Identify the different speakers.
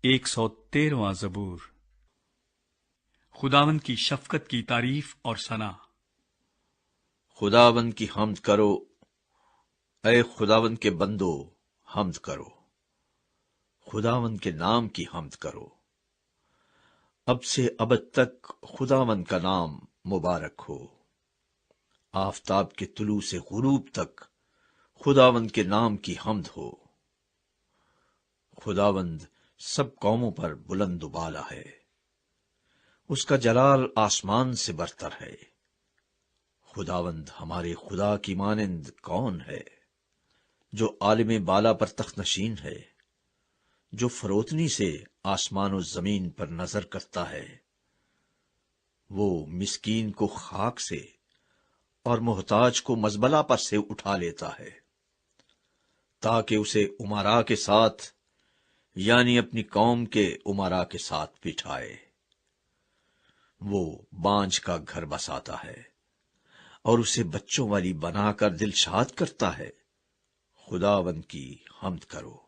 Speaker 1: 113واں زبور۔ خداوند کی شفقت کی تعریف اور ثنا۔
Speaker 2: خداوند کی حمد کرو، اے خداوند کے بندو حمد کرو، خداوند کے نام کی حمد کرو۔ اب سے ابد تک خداوند کا نام مبارک ہو۔ آفتاب کے طلوع سے غروب تک خداوند کے نام کی حمد ہو۔ خداوند سب قوموں پر بلند و بالا ہے، اس کا جلال آسمان سے برتر ہے۔ خداوند ہمارے خدا کی مانند کون ہے؟ جو عالم بالا پر تخت نشین ہے، جو فروتنی سے آسمان و زمین پر نظر کرتا ہے۔ وہ مسکین کو خاک سے اور محتاج کو مزبلہ پر سے اٹھا لیتا ہے، تاکہ اسے امراء کے ساتھ یعنی اپنی قوم کے امراء کے ساتھ بٹھائے۔ وہ بانجھ کا گھر بساتا ہے اور اسے بچوں والی بنا کر دل شاد کرتا ہے۔ خداوند کی حمد کرو۔